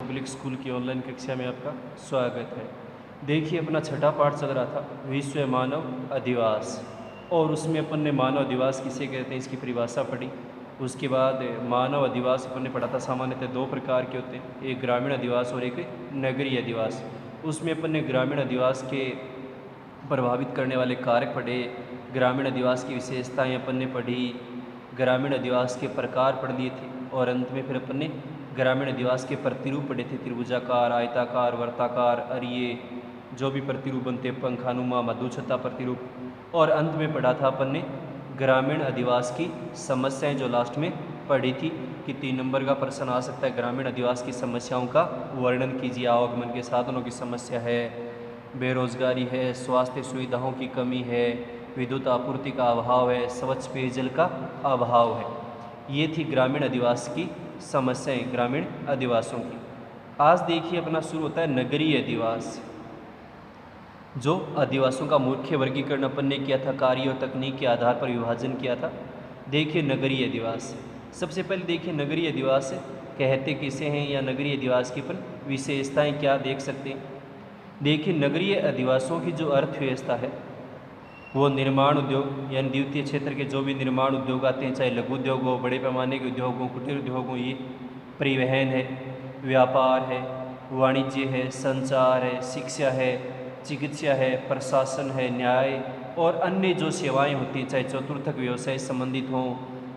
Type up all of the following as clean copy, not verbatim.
Public school की online कक्षा में आपका स्वागत है। देखिए अपना छठा पाठ चल रहा था विश्व मानव अधिवास, और उसमें अपन ने मानव अधिवास किसे कहते हैं इसकी परिभाषा पढ़ी। उसके बाद मानव अधिवास अपन ने पढ़ा था सामान्यतः दो प्रकार के होते हैं, एक ग्रामीण अधिवास और एक नगरीय अधिवास। उसमें अपन ने ग्रामीण अधिवास के प्रभावित करने वाले कारक पढ़े, ग्रामीण अधिवास की विशेषताएं अपन ने पढ़ी, ग्रामीण अधिवास के प्रकार पढ़ लिए थे, और अंत में फिर अपन ने ग्रामीण अधिवास के प्रतिरूप पढ़े थे, त्रिभुजाकार, आयताकार, वर्ताकार, अरिये, जो भी प्रतिरूप बनते, पंखानुमा, मधुछता प्रतिरूप। और अंत में पढ़ा था अपन ने ग्रामीण अधिवास की समस्याएं, जो लास्ट में पढ़ी थी कि 3 नंबर का प्रश्न आ सकता है, ग्रामीण अधिवास की समस्याओं का वर्णन कीजिए। आवागमन के साधनों की समस्या है, बेरोजगारी है, स्वास्थ्य सुविधाओं की कमी है, विद्युत आपूर्ति का अभाव है, स्वच्छ पेयजल का अभाव है। ये थी ग्रामीण अधिवास की समस्याएं, ग्रामीण अधिवासों की। आज देखिए अपना शुरू होता है नगरीय अधिवास। जो अधिवासों का मुख्य वर्गीकरण अपन ने किया था, कार्य और तकनीक के आधार पर विभाजन किया था। देखिए नगरीय अधिवास, सबसे पहले देखिए नगरीय अधिवास कहते किसे हैं, या नगरीय अधिवास की अपन विशेषताएं क्या देख सकते हैं। देखिए नगरीय अधिवासों की जो अर्थव्यवस्था है वो निर्माण उद्योग यानी द्वितीय क्षेत्र के जो भी निर्माण उद्योग आते हैं, चाहे लघु उद्योग हो, बड़े पैमाने के उद्योग हो, कुटीर उद्योग हो, ये परिवहन है, व्यापार है, वाणिज्य है, संचार है, शिक्षा है, चिकित्सा है, प्रशासन है, न्याय और अन्य जो सेवाएं होती हैं, चाहे चतुर्थक व्यवसाय संबंधित हों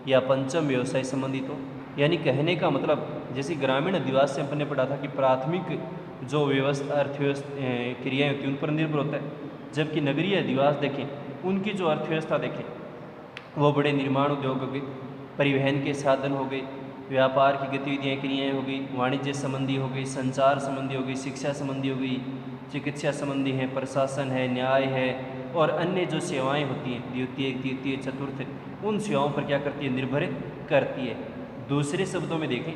या पंचम व्यवसाय संबंधित हो। यानी कहने का मतलब जैसे ग्रामीण अधिवास से अपन ने पढ़ा था कि प्राथमिक जो व्यवस्था अर्थव्यवस्था क्रियाएँ होती हैं उन पर निर्भर होता है, जबकि नगरीय अधिवास देखें उनकी जो अर्थव्यवस्था देखें वो बड़े निर्माण उद्योग हो गए, परिवहन के साधन हो गए, व्यापार की गतिविधियाँ क्रियाएँ हो गई, वाणिज्य संबंधी हो गई, संचार संबंधी हो गई, शिक्षा संबंधी हो गई, चिकित्सा संबंधी है, प्रशासन है, न्याय है और अन्य जो सेवाएं होती हैं द्वितीय, तृतीय, चतुर्थ, उन सेवाओं पर क्या करती है, निर्भर करती है। दूसरे शब्दों में देखें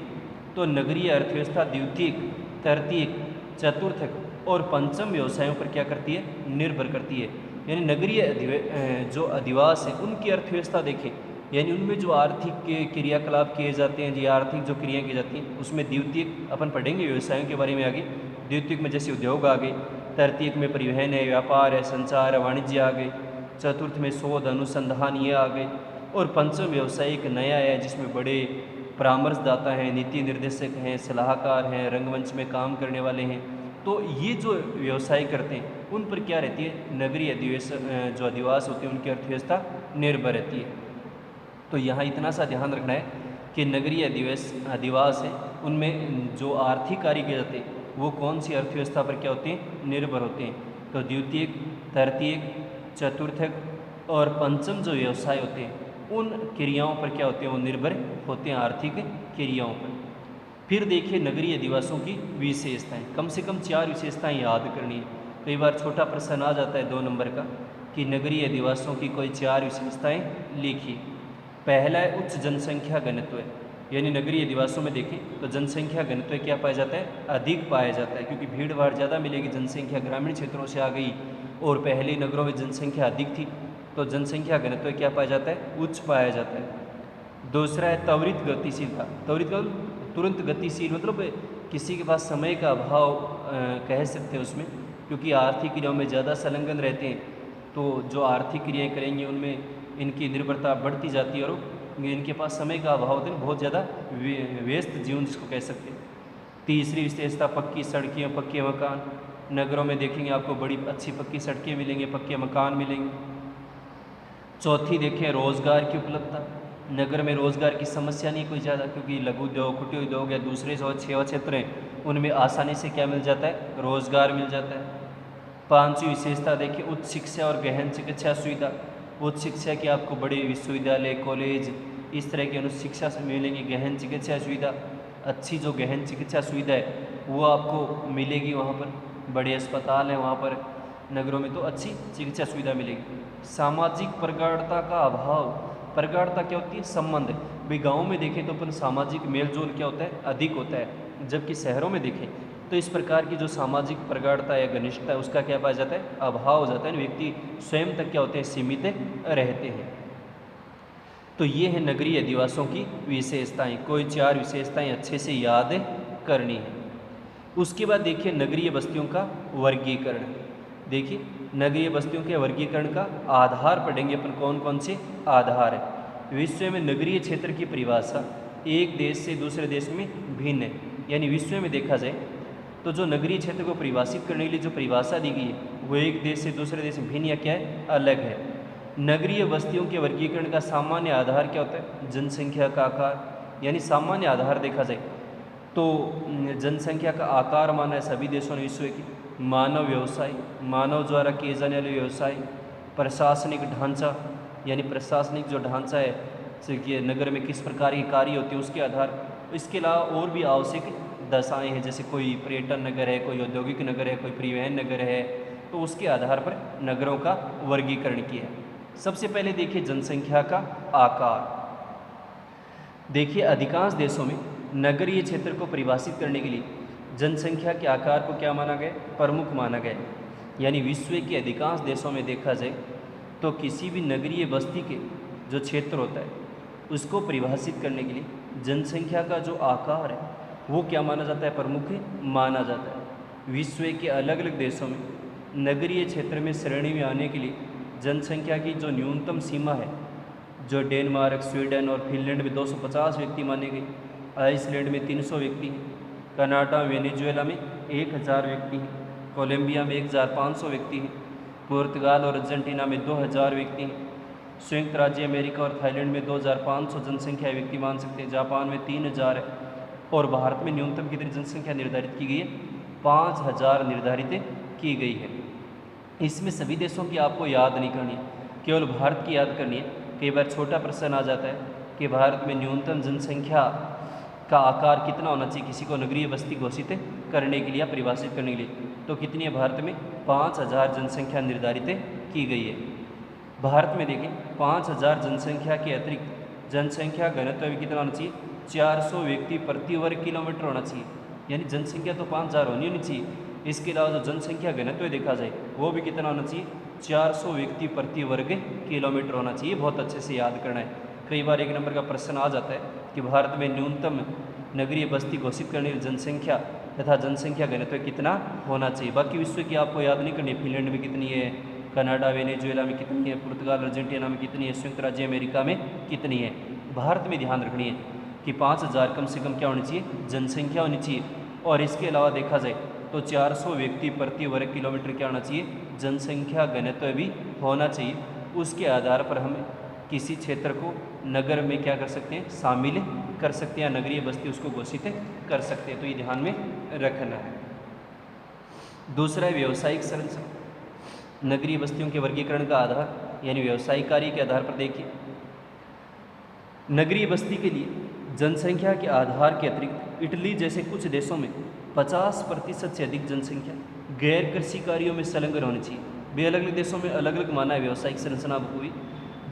तो नगरीय अर्थव्यवस्था द्वितीयक, तृतीयक, चतुर्थक और पंचम व्यवसायों पर क्या करती है, निर्भर करती है। यानी नगरीय जो अधिवास है उनकी अर्थव्यवस्था देखें, यानी उनमें जो आर्थिक क्रियाकलाप किए जाते हैं, जी आर्थिक जो क्रियाएँ की जाती हैं, उसमें द्वितीयक अपन पढ़ेंगे व्यवसायों के बारे में आगे। द्वितीयक में जैसे उद्योग आ गए, तृतीयक में परिवहन है, व्यापार है, संचार है, वाणिज्य आ गए, चतुर्थ में शोध अनुसंधान ये आ गए, और पंचम व्यवसाय एक नया है जिसमें बड़े परामर्शदाता हैं, नीति निर्देशक हैं, सलाहकार हैं, रंगमंच में काम करने वाले हैं। तो ये जो व्यवसाय करते हैं उन पर क्या रहती है, नगरीय जो अधिवास होते हैं उनकी अर्थव्यवस्था निर्भर रहती है। तो यहाँ इतना सा ध्यान रखना है कि नगरीय अधिवास है उनमें जो आर्थिक कार्य किए जाते हैं वो कौन सी अर्थव्यवस्था पर क्या होते हैं, निर्भर होते हैं। तो द्वितीयक, तृतीयक, चतुर्थक और पंचम जो व्यवसाय होते हैं उन क्रियाओं पर क्या होते हैं, वो निर्भर होते हैं आर्थिक क्रियाओं पर। फिर देखिए नगरीय अधिवासों की विशेषताएं, कम से कम 4 विशेषताएं याद करनी है। कई बार छोटा प्रश्न आ जाता है 2 नंबर का कि नगरीय अधिवासों की कोई 4 विशेषताएं लिखिए। पहला है उच्च जनसंख्या घनत्व, यानी नगरीय अधिवासों में देखें तो जनसंख्या घनत्व क्या पाया जाता है, अधिक पाया जाता है, क्योंकि भीड़ भाड़ ज़्यादा मिलेगी, जनसंख्या ग्रामीण क्षेत्रों से आ गई और पहले नगरों में जनसंख्या अधिक थी, तो जनसंख्या घनत्व क्या पाया जाता है, उच्च पाया जाता है। दूसरा है त्वरित गतिशीलता, त्वरित का तुरंत गतिशील मतलब किसी के पास समय का अभाव कह सकते हैं उसमें, क्योंकि आर्थिक क्रियाओं में ज़्यादा संलग्न रहते हैं, तो जो आर्थिक क्रियाएँ करेंगे उनमें इनकी निर्भरता बढ़ती जाती है और इनके पास समय का अभाव होता है, बहुत ज़्यादा व्यस्त जीवन जिसको कह सकते हैं। तीसरी विशेषता पक्की सड़कें, पक्के मकान। नगरों में देखेंगे आपको बड़ी अच्छी पक्की सड़कें मिलेंगी, पक्के मकान मिलेंगे। चौथी देखें रोज़गार की उपलब्धता, नगर में रोज़गार की समस्या नहीं कोई ज़्यादा, क्योंकि लघु उद्योग, कुटीर उद्योग या दूसरे जो सेवा क्षेत्र हैं उनमें आसानी से क्या मिल जाता है, रोज़गार मिल जाता है। पांचवी विशेषता देखिए उच्च शिक्षा और गहन चिकित्सा सुविधा। उच्च शिक्षा की आपको बड़े विश्वविद्यालय, कॉलेज इस तरह की उच्च शिक्षा से मिलेंगी। गहन चिकित्सा सुविधा, अच्छी जो गहन चिकित्सा सुविधा है वो आपको मिलेगी, वहाँ पर बड़े अस्पताल हैं, वहाँ पर नगरों में तो अच्छी चिकित्सा सुविधा मिलेगी। सामाजिक प्रगाढ़ता का अभाव, प्रगाढ़ता क्या होती है, संबंध। भाई गाँव में देखें तो अपन सामाजिक मेलजोल क्या होता है, अधिक होता है, जबकि शहरों में देखें तो इस प्रकार की जो सामाजिक प्रगाढ़ता या घनिष्ठता है उसका क्या पाया जाता है, अभाव हो जाता है, व्यक्ति स्वयं तक क्या होते हैं, सीमित रहते हैं। तो ये है नगरीय अधिवासों की विशेषताएं, कोई 4 विशेषताएं अच्छे से याद करनी है। उसके बाद देखिए नगरीय बस्तियों का वर्गीकरण। देखिए नगरीय बस्तियों के वर्गीकरण का आधार पढ़ेंगे अपन, कौन कौन से आधार है। विश्व में नगरीय क्षेत्र की परिभाषा एक देश से दूसरे देश में भिन्न है। यानी विश्व में देखा जाए तो जो नगरीय क्षेत्र को परिभाषित करने के लिए जो परिभाषा दी गई है वो एक देश से दूसरे देश में भिन्न या क्या है, अलग है। नगरीय बस्तियों के वर्गीकरण का सामान्य आधार क्या होता है, जनसंख्या का आकार। यानी सामान्य आधार देखा जाए तो जनसंख्या का आकार माना है सभी देशों ने विश्व की, मानव व्यवसाय, मानव द्वारा किए जाने वाले व्यवसाय, प्रशासनिक ढांचा यानी प्रशासनिक जो ढांचा है जैसे कि नगर में किस प्रकार के कार्य होते हैं उसके आधार। इसके अलावा और भी आवश्यक दशाएं हैं, जैसे कोई पर्यटन नगर है, कोई औद्योगिक नगर है, कोई परिवहन नगर है, तो उसके आधार पर नगरों का वर्गीकरण किया है। सबसे पहले देखिए जनसंख्या का आकार। देखिए अधिकांश देशों में नगरीय क्षेत्र को परिभाषित करने के लिए जनसंख्या के आकार को क्या माना गया, प्रमुख माना गया। यानी विश्व के अधिकांश देशों में देखा जाए तो किसी भी नगरीय बस्ती के जो क्षेत्र होता है उसको परिभाषित करने के लिए जनसंख्या का जो आकार है वो क्या माना जाता है, प्रमुख माना जाता है। विश्व के अलग अलग देशों में नगरीय क्षेत्र में श्रेणी में आने के लिए जनसंख्या की जो न्यूनतम सीमा है, जो डेनमार्क, स्वीडन और फिनलैंड में 250 व्यक्ति मानी गई, आइसलैंड में 300 व्यक्ति हैं, कनाडा वेनेजुएला में 1000 व्यक्ति हैं, कोलंबिया में 1500 व्यक्ति हैं, पुर्तगाल और अर्जेंटीना में 2000 व्यक्ति हैं, संयुक्त राज्य अमेरिका और थाईलैंड में 2500 जनसंख्या व्यक्ति मान सकते हैं, जापान में 3000 है, और भारत में न्यूनतम कितनी जनसंख्या निर्धारित की गई है, 5000 निर्धारित की गई है। इसमें सभी देशों की आपको याद नहीं करनी है, केवल भारत की याद करनी है। कई बार छोटा प्रश्न आ जाता है कि भारत में न्यूनतम जनसंख्या का आकार कितना होना चाहिए किसी को नगरीय बस्ती घोषित करने के लिए या परिभाषित करने के लिए, तो कितनी है भारत में, 5000 जनसंख्या निर्धारित की गई है। भारत में देखें 5000 जनसंख्या के अतिरिक्त जनसंख्या घनत्व भी कितना होना चाहिए, 400 व्यक्ति प्रति वर्ग किलोमीटर होना चाहिए। यानी जनसंख्या तो 5000 होनी चाहिए, इसके अलावा जो जनसंख्या घनत्व देखा जाए वो भी कितना होना चाहिए, 400 व्यक्ति प्रति वर्ग किलोमीटर होना चाहिए। बहुत अच्छे से याद करना है। कई बार एक नंबर का प्रश्न आ जाता है कि भारत में न्यूनतम नगरीय बस्ती घोषित करने की जनसंख्या तथा जनसंख्या घनत्व कितना होना चाहिए। बाकी विश्व की आपको याद नहीं करनी है, फिनलैंड में कितनी है, कनाडा वेनेजुएला में कितनी है, पुर्तगाल अर्जेंटीना में कितनी है, संयुक्त राज्य अमेरिका में कितनी है। भारत में ध्यान रखनी है कि 5000 कम से कम क्या होनी चाहिए, जनसंख्या होनी चाहिए। और इसके अलावा देखा जाए तो 400 व्यक्ति प्रति वर्ग किलोमीटर क्या होना चाहिए, जनसंख्या घनत्व भी होना चाहिए। उसके आधार पर हम किसी क्षेत्र को नगर में क्या कर सकते हैं, शामिल कर सकते हैं, नगरीय बस्ती उसको घोषित कर सकते हैं। तो ये ध्यान में रखना है। दूसरा है व्यावसायिक संरचना। नगरीय बस्तियों के वर्गीकरण का आधार यानी व्यावसायिक कार्य के आधार पर देखिए, नगरीय बस्ती के लिए जनसंख्या के आधार के अतिरिक्त इटली जैसे कुछ देशों में 50% से अधिक जनसंख्या गैर कृषि कार्यों में संलग्न होनी चाहिए। वे अलग अलग देशों में अलग अलग माना है व्यावसायिक संरचना हुई।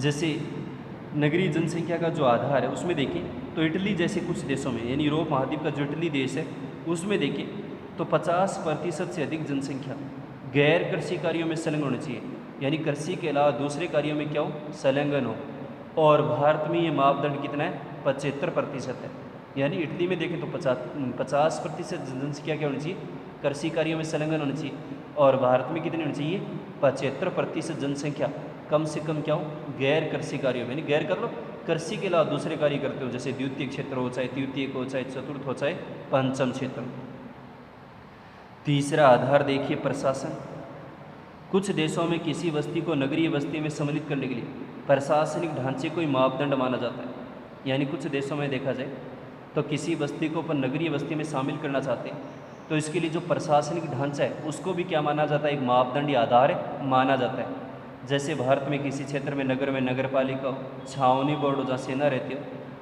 जैसे नगरीय जनसंख्या का जो आधार है उसमें देखें तो इटली जैसे कुछ देशों में यानी यूरोप महाद्वीप का जो इटली देश है उसमें देखें तो 50% से अधिक जनसंख्या गैर कृषि कार्यों में संलग्न होनी चाहिए। यानी कृषि के अलावा दूसरे कार्यों में क्या हो, संलग्न हो। और भारत में ये मापदंड कितना है, 75% है। यानी इटली में देखें तो 50% जनसंख्या क्या होनी चाहिए, कृषि कार्यों में संलग्न होनी चाहिए। और भारत में कितनी होनी चाहिए, 75% जनसंख्या कम से कम क्या हो, गैर कृषि कार्यों में। यानी गैर कर लो, कृषि के अलावा दूसरे कार्य करते हो, जैसे द्वितीय क्षेत्र हो, चाहे तृतीयक हो, चाहे चतुर्थ हो, चाहे पंचम क्षेत्र। तीसरा आधार देखिए प्रशासन। कुछ देशों में किसी बस्ती को नगरीय बस्ती में सम्मिलित करने के लिए प्रशासनिक ढांचे को ही मापदंड माना जाता है। यानी कुछ देशों में देखा जाए तो किसी बस्ती को अपन नगरीय बस्ती में शामिल करना चाहते हैं तो इसके लिए जो प्रशासनिक ढांचा है उसको भी क्या माना जाता है, एक मापदंड या आधार माना जाता है। जैसे भारत में किसी क्षेत्र में नगर पालिका हो, छावनी बोर्ड हो जहाँ सेना रहती हो,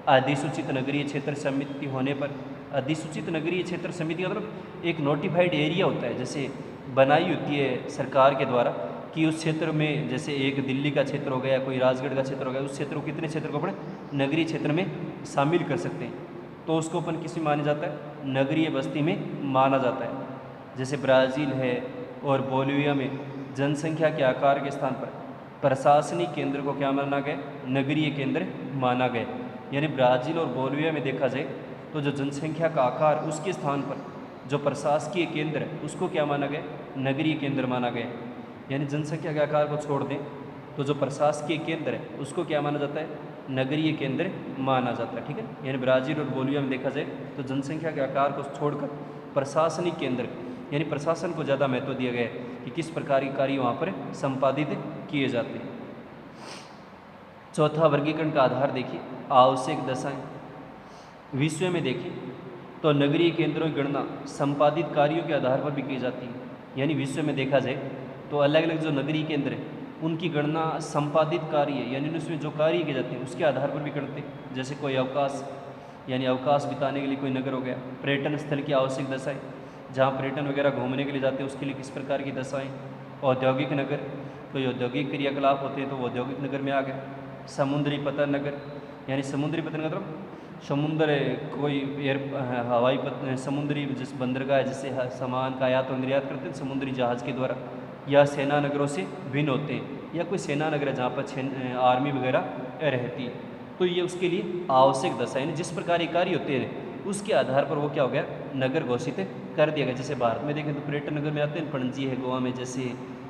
अधिसूचित नगरीय क्षेत्र समिति होने पर, अधिसूचित नगरीय क्षेत्र समिति का मतलब एक नोटिफाइड एरिया होता है, जैसे बनाई होती है सरकार के द्वारा कि उस क्षेत्र में, जैसे एक दिल्ली का क्षेत्र हो गया, कोई राजगढ़ का क्षेत्र हो गया, उस क्षेत्र को कितने क्षेत्र को अपने नगरीय क्षेत्र में शामिल कर सकते हैं, तो उसको अपन किस में माना जाता है, नगरीय बस्ती में माना जाता है। जैसे ब्राज़ील है और बोलिविया में जनसंख्या के आकार के स्थान पर प्रशासनिक केंद्र को क्या माना गया, नगरीय केंद्र माना गया। यानी ब्राज़ील और बोलिविया में देखा जाए तो जो जनसंख्या का आकार उसके स्थान पर जो प्रशासकीय केंद्र है उसको क्या माना गया, नगरीय केंद्र माना गया। यानी जनसंख्या के आकार को छोड़ दें तो जो प्रशासकीय केंद्र है उसको क्या माना जाता है, नगरीय केंद्र माना जाता है। ठीक है, यानी ब्राज़ील और बोलिविया में देखा जाए तो जनसंख्या के आकार को छोड़कर प्रशासनिक केंद्र यानी प्रशासन को ज़्यादा महत्व दिया गया है कि किस प्रकार के कार्य वहाँ पर संपादित किए जाते हैं। चौथा वर्गीकरण का आधार देखिए, आवश्यक दशाएं। विश्व में देखिए तो नगरीय केंद्रों की गणना संपादित कार्यों के आधार पर भी की जाती है। यानी विश्व में देखा जाए तो अलग अलग जो नगरीय केंद्र हैं उनकी गणना संपादित कार्य यानी उसमें जो कार्य किए जाते हैं उसके आधार पर भी करते हैं। जैसे कोई अवकाश यानी अवकाश बिताने के लिए कोई नगर हो गया, पर्यटन स्थल की आवश्यक दशाएं, जहाँ पर्यटन वगैरह घूमने के लिए जाते हैं उसके लिए किस प्रकार की दशाएं। औद्योगिक नगर, कोई औद्योगिक क्रियाकलाप होते हैं तो वो औद्योगिक नगर में आ गए। समुद्री पतन नगर यानी समुद्री पतन मतलब समुद्र कोई हवाई समुद्री जिस बंदरगाह है जिससे सामान का आयात और निर्यात करते हैं समुद्री जहाज़ के द्वारा, या सेना नगरों से भिन्न होते हैं, या कोई सेना नगर है जहाँ पर आर्मी वगैरह रहती है, तो ये उसके लिए आवश्यक दशा यानी जिस प्रकार ये कार्य होते हैं उसके आधार पर वो क्या हो गया, नगर घोषित कर दिया गया। जैसे भारत में देखें तो पर्यटन नगर में आते हैं, पणजी है गोवा में जैसे,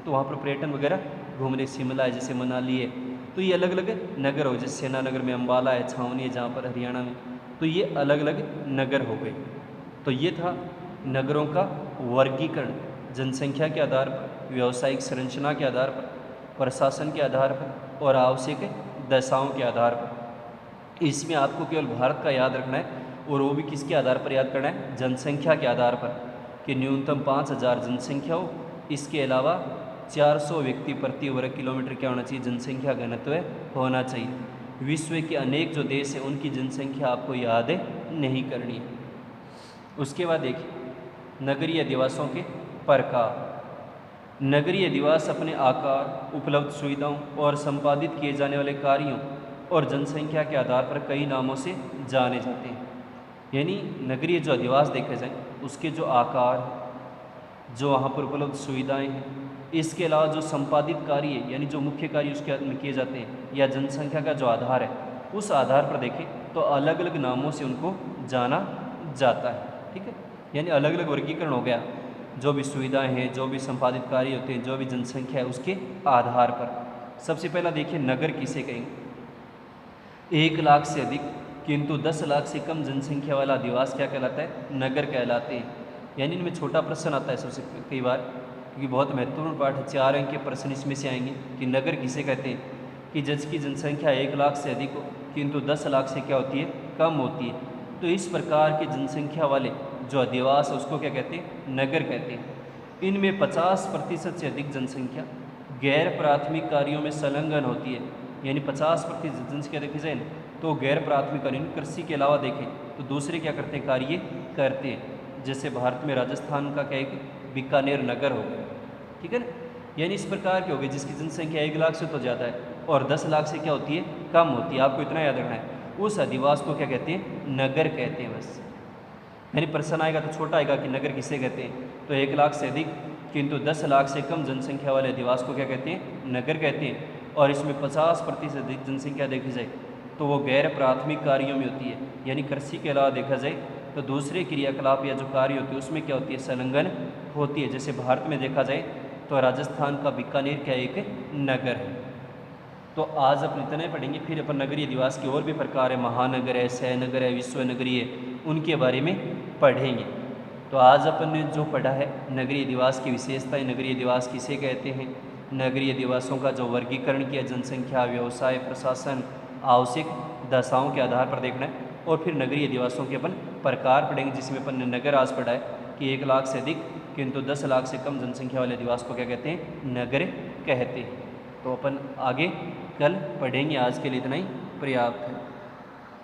तो वहाँ पर पर्यटन वगैरह घूमने, शिमला है जैसे मनाली है, तो ये अलग अलग नगर हो। जैसे सेना नगर में अम्बाला है, छावनी है जहाँ पर हरियाणा में, तो ये अलग अलग नगर हो गए। तो ये था नगरों का वर्गीकरण जनसंख्या के आधार पर, व्यावसायिक संरचना के आधार पर, प्रशासन के आधार पर और आवश्यक दशाओं के आधार पर। इसमें आपको केवल भारत का याद रखना है और वो भी किसके आधार पर याद करना है, जनसंख्या के आधार पर, कि न्यूनतम 5000 जनसंख्या हो। इसके अलावा 400 व्यक्ति प्रति वर्ग किलोमीटर क्या होना चाहिए, जनसंख्या घनत्व होना चाहिए। विश्व के अनेक जो देश हैं उनकी जनसंख्या आपको याद नहीं करनी है। उसके बाद देखिए नगरीय अधिवासों के प्रकार। नगरीय अधिवास अपने आकार, उपलब्ध सुविधाओं और संपादित किए जाने वाले कार्यों और जनसंख्या के आधार पर कई नामों से जाने जाते हैं। यानी नगरीय जो अधिवास देखे जाएँ उसके जो आकार, जो वहाँ पर उपलब्ध सुविधाएं हैं, इसके अलावा जो संपादित कार्य है यानी जो मुख्य कार्य उसके में किए जाते हैं, या जनसंख्या का जो आधार है उस आधार पर देखें तो अलग अलग नामों से उनको जाना जाता है। ठीक है, यानी अलग अलग वर्गीकरण हो गया, जो भी सुविधाएं हैं, जो भी संपादित कार्य होते हैं, जो भी जनसंख्या है उसके आधार पर। सबसे पहला देखिए नगर किसे कहेंगे, 1 लाख से अधिक किंतु 10 लाख से कम जनसंख्या वाला अधिवास क्या कहलाता है, नगर कहलाते हैं। यानी इनमें छोटा प्रश्न आता है सबसे कई बार, क्योंकि बहुत महत्वपूर्ण पाठ है, 4 अंक के प्रश्न इसमें से आएंगे कि नगर किसे कहते हैं, कि जिसकी जनसंख्या 1 लाख से अधिक हो किंतु 10 लाख से क्या होती है, कम होती है। तो इस प्रकार की जनसंख्या वाले जो अधिवास है उसको क्या कहते हैं, नगर कहते हैं। इनमें 50% से अधिक जनसंख्या गैर प्राथमिक कार्यों में संलग्न होती है। यानी 50% जनसंख्या देखी जाए ना तो गैर प्राथमिक कार्य, कृषि के अलावा देखें तो दूसरे क्या करते हैं, कार्य करते हैं। जैसे भारत में राजस्थान का क्या एक बीकानेर नगर हो गया, ठीक है ना। यानी इस प्रकार के हो गए जिसकी जनसंख्या 1 लाख से तो ज़्यादा है और 10 लाख से क्या होती है, कम होती है। आपको इतना याद रखना है, उस अधिवास को क्या कहते हैं, नगर कहते हैं बस। यानी प्रश्न आएगा तो छोटा आएगा कि नगर किसे कहते हैं, तो 1 लाख से अधिक किंतु 10 लाख से कम जनसंख्या वाले अधिवास को क्या कहते हैं, नगर कहते हैं। और इसमें 50% अधिक जनसंख्या देखी जाए तो वो गैर प्राथमिक कार्यों में होती है। यानी कृषि के अलावा देखा जाए तो दूसरे क्रियाकलाप या जो कार्य होते हैं उसमें क्या होती है, संलग्न होती है। जैसे भारत में देखा जाए तो राजस्थान का बीकानेर क्या एक नगर है। तो आज अपन इतना ही पढ़ेंगे, फिर अपन नगरीय अधिवास के और भी प्रकार है, महानगर है, सहनगर है, विश्व नगरी है, उनके बारे में पढ़ेंगे। तो आज अपन ने जो पढ़ा है नगरीय अधिवास की विशेषताएं, नगरीय अधिवास किसे कहते हैं, नगरीय अधिवासों का जो वर्गीकरण किया, जनसंख्या, व्यवसाय, प्रशासन, आवश्यक दशाओं के आधार पर देखना है। और फिर नगरीय अधिवासों के अपन प्रकार पढ़ेंगे, जिसमें अपन ने नगर आज पढ़ा है कि 1 लाख से अधिक किंतु 10 लाख से कम जनसंख्या वाले अधिवास को क्या कहते हैं, नगर कहते हैं। तो अपन आगे कल पढ़ेंगे, आज के लिए इतना ही पर्याप्त है।